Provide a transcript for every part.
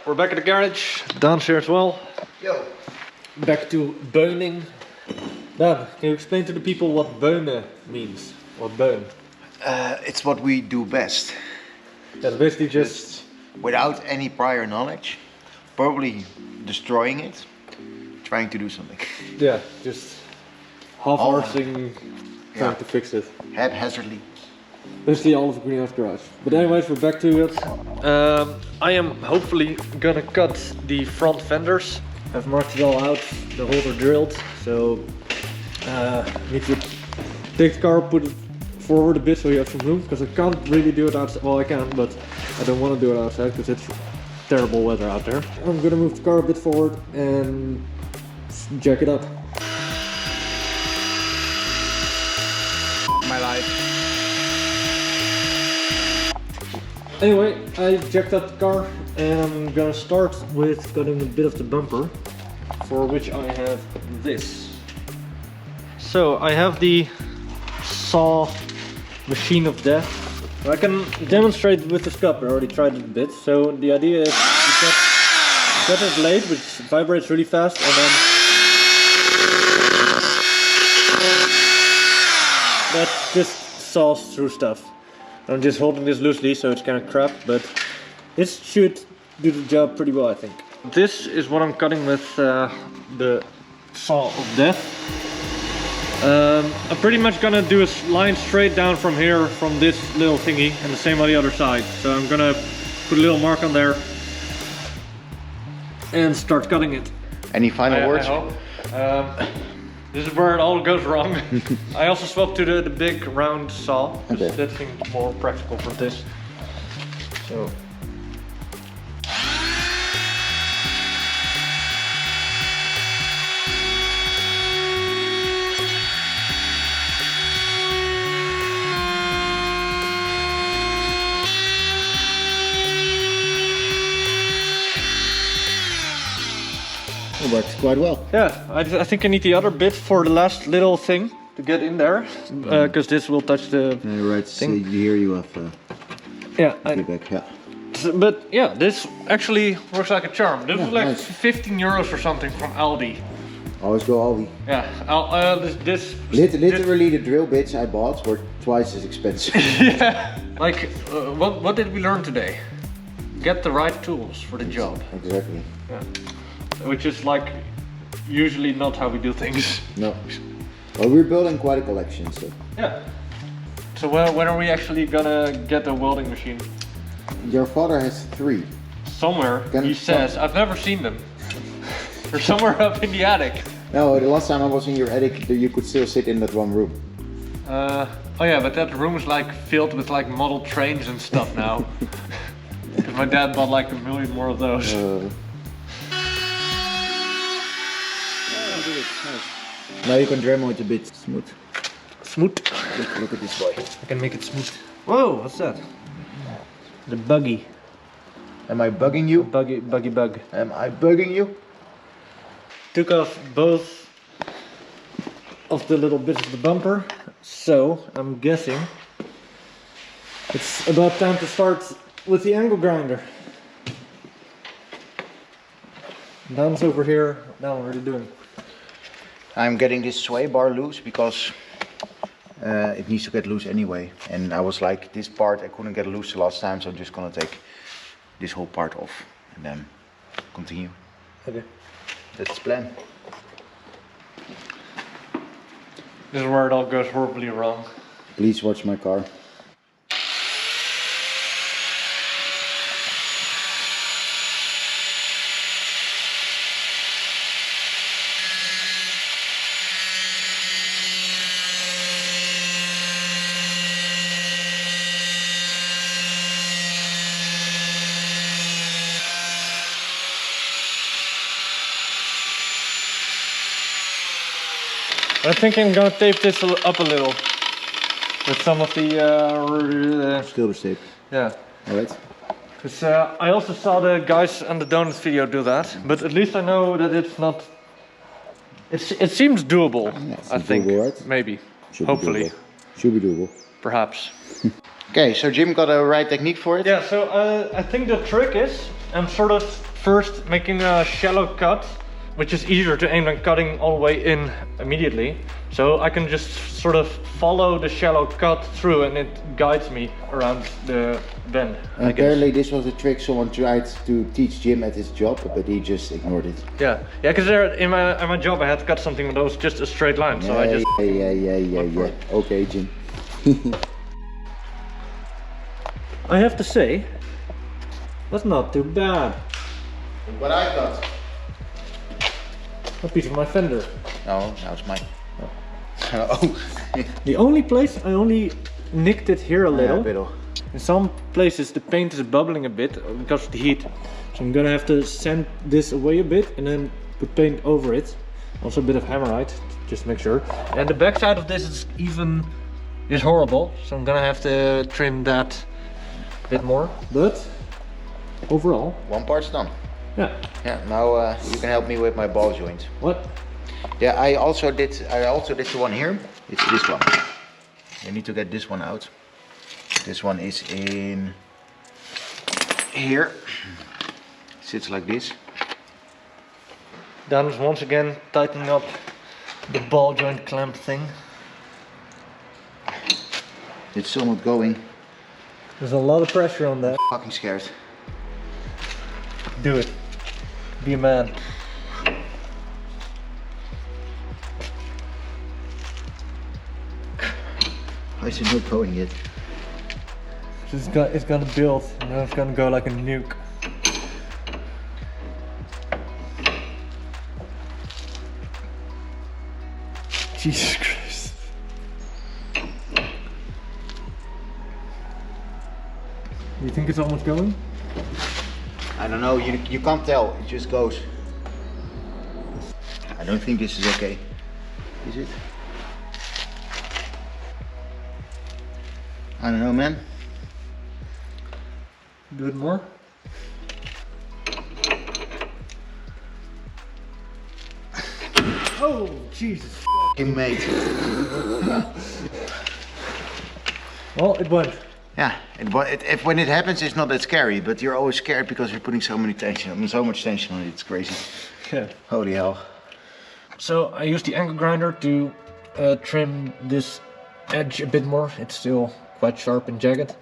we're back at the garage. Daan's here as well. Yo. Back to beuning. Daan, can you explain to the people what beunen means? Or beun? It's what we do best. That's basically just... Without any prior knowledge, probably destroying it, trying to do something. Yeah, just half-arsing, trying to fix it. Haphazardly. Basically all of the greenhouse garage. But anyways, we're back to it. I am hopefully gonna cut the front fenders. I've marked it all out, the holes are drilled, so need to take the car, put it forward a bit so you have some room, because I can't really do it outside. Well, I can, but I don't want to do it outside because it's terrible weather out there. I'm gonna move the car a bit forward and jack it up. My life. Anyway, I jacked up the car and I'm gonna start with cutting a bit of the bumper, for which I have this. So I have the saw machine of death. I can demonstrate with the scup, I already tried it a bit. So the idea is you cut a blade which vibrates really fast and then that just saws through stuff. I'm just holding this loosely, so it's kind of crap, but this should do the job pretty well, I think. This is what I'm cutting with the saw of death. I'm pretty much gonna do a line straight down from here, from this little thingy, and the same on the other side. So I'm gonna put a little mark on there and start cutting it. Any final words? I hope. This is where it all goes wrong. I also swapped to the big round saw, because okay. that seems more practical for this. So. It works quite well. Yeah, I think I need the other bit for the last little thing to get in there, because this will touch the Right, thing. so here you have Yeah, feedback, yeah. But yeah, this actually works like a charm. This was like nice. 15 euros or something from Aldi. Always go Aldi. Yeah, this Literally the drill bits I bought were twice as expensive. Yeah, like what did we learn today? Get the right tools for the job. Exactly. Yeah. Which is like usually not how we do things. No. Well, we're building quite a collection, so. Yeah. So when are we actually gonna get a welding machine? Your father has 3. Somewhere, he says. I've never seen them. They're somewhere up in the attic. No, the last time I was in your attic, you could still sit in that one room. Oh yeah, but that room is like filled with like model trains and stuff now. Because my dad bought like 1 million more of those. Now you can demo it a bit smooth. Smooth. Look at this boy. I can make it smooth. Whoa, what's that? The buggy. Am I bugging you? Bug. Am I bugging you? Took off both of the little bits of the bumper, so I'm guessing it's about time to start with the angle grinder. Daan's over here. Daan, what are you doing? I'm getting this sway bar loose because it needs to get loose anyway. And I was like, this part I couldn't get loose the last time, so I'm just gonna take this whole part off and then continue. Okay. That's the plan. This is where it all goes horribly wrong. Please watch my car. I think I'm gonna tape this up a little with some of the Schilder tape. yeah. Alright. Because I also saw the guys on the donut video do that, but at least I know that it's not. It seems doable. Yeah, I think doable, right? maybe, Should hopefully, be doable. Should be doable. perhaps. Okay, so Jim got a right technique for it. Yeah. So I think the trick is I'm sort of first making a shallow cut, which is easier to aim than cutting all the way in immediately. So I can just sort of follow the shallow cut through and it guides me around the bend. Apparently this was a trick someone tried to teach Jim at his job, but he just ignored it. Yeah, because in my job I had to cut something that was just a straight line. So I just... Yeah. Okay, Jim. I have to say, that's not too bad. What I got? A piece of my Fender. No, now it's mine. Oh. The only place I only nicked it here a little. Yeah, In some places the paint is bubbling a bit because of the heat. So I'm gonna have to sand this away a bit and then put paint over it. Also a bit of hammerite, just to make sure. And the back side of this is horrible. So I'm gonna have to trim that a bit more. But overall, one part's done. yeah. Yeah, now you can help me with my ball joint. What? Yeah, I also did the one here. It's this one. You need to get this one out. This one is in here. It sits like this. Daan is once again tightening up the ball joint clamp thing. It's still not going. There's a lot of pressure on that. Fucking scared. Do it. Be a man. Why is it not going yet? It's gonna build, and then it's gonna go like a nuke. Jesus Christ. You think it's almost going? I don't know, you can't tell, it just goes. I don't think this is okay. Is it? I don't know, man. Do it more. Oh, Jesus. Fucking mate. Well, it went. Yeah, when it happens, it's not that scary, but you're always scared because you're putting so much tension on it. It's crazy. Yeah. Holy hell. So I used the angle grinder to trim this edge a bit more. It's still quite sharp and jagged.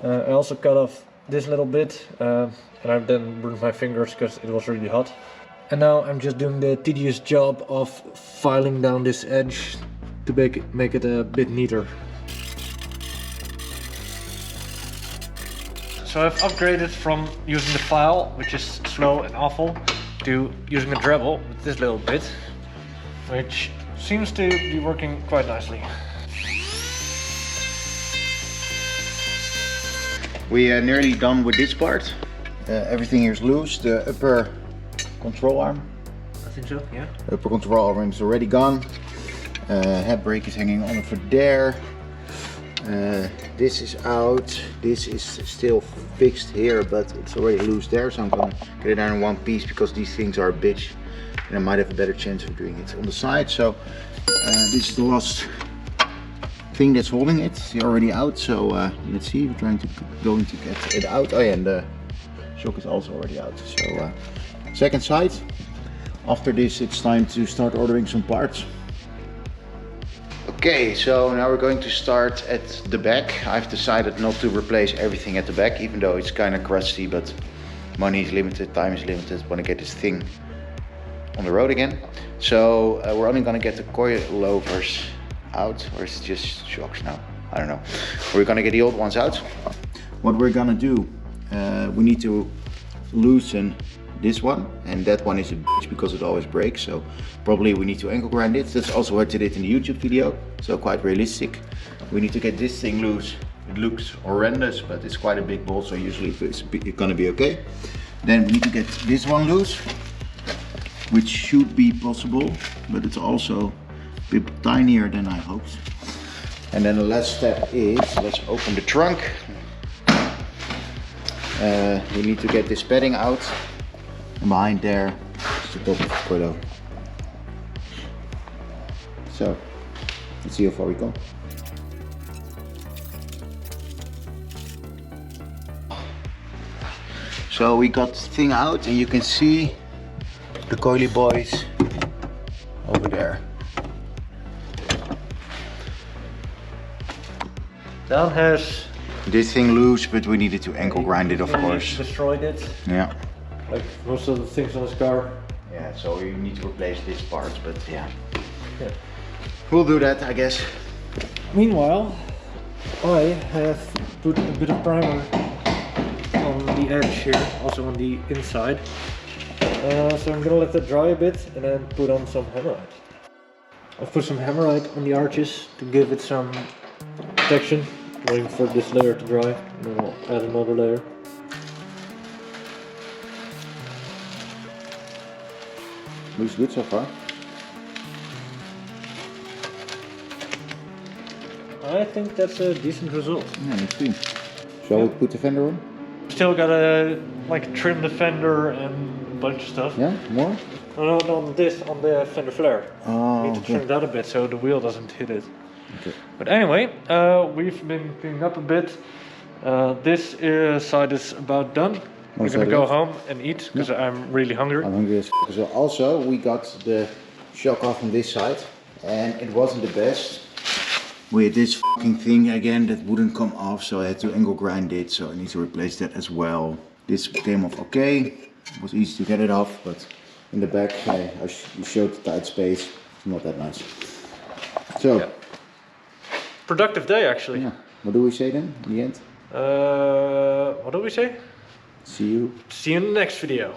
I also cut off this little bit and I then burned my fingers because it was really hot. And now I'm just doing the tedious job of filing down this edge to make it a bit neater. So I've upgraded from using the file, which is slow and awful, to using a Dremel with this little bit, which seems to be working quite nicely. We are nearly done with this part. Everything here is loose. The upper control arm. I think so, yeah. Upper control arm is already gone. Head brake is hanging on over there. This is out. This is still fixed here, but it's already loose there. So I'm gonna get it down in one piece because these things are a bitch, and I might have a better chance of doing it on the side. So this is the last thing that's holding it. It's already out. So let's see. We're going to get it out. Oh yeah, and the shock is also already out. So second side. After this, it's time to start ordering some parts. Okay, so now we're going to start at the back. I've decided not to replace everything at the back, even though it's kind of crusty, but money is limited, time is limited. I want to get this thing on the road again. So we're only going to get the coilovers out, or is it just shocks now? I don't know. We're going to get the old ones out. What we're going to do, we need to loosen this one, and that one is a bitch because it always breaks, so probably we need to angle grind it. That's also what I did in the YouTube video, so quite realistic. We need to get this thing loose. It looks horrendous, but it's quite a big bolt, so usually it's gonna be okay. Then we need to get this one loose, which should be possible, but it's also a bit tinier than I hoped. And then the last step is, let's open the trunk. We need to get this padding out. And behind there is the top of the coilover. So, let's see how far we go. So we got the thing out and you can see the coily boys over there. Daan has This thing loose, but we needed to ankle grind it, of he course. destroyed it, Yeah. like most of the things on his car. Yeah, so you need to replace this part, but yeah. Yeah. We'll do that, I guess. Meanwhile, I have put a bit of primer on the edge here, also on the inside. So I'm gonna let that dry a bit and then put on some hammerite. I've put some hammerite on the arches to give it some protection. Waiting for this layer to dry, and then I'll add another layer. Looks good so far. I think that's a decent result. Yeah, let's see. Shall we put the fender on? Still gotta like trim the fender and a bunch of stuff. Yeah, more? No, on this, on the fender flare. Oh, Need to trim it out a bit so the wheel doesn't hit it. Okay. But anyway, we've been cleaning up a bit. This side is about done. We're gonna go home and eat because I'm really hungry. I'm hungry as f. So also we got the shock off on this side and it wasn't the best. We had this fucking thing again that wouldn't come off, so I had to angle grind it, so I need to replace that as well. This came off okay. It was easy to get it off, but in the back you showed the tight space. It's not that nice. So Yeah. Productive day actually. yeah, what do we say then in the end? What do we say? See you. See you in the next video.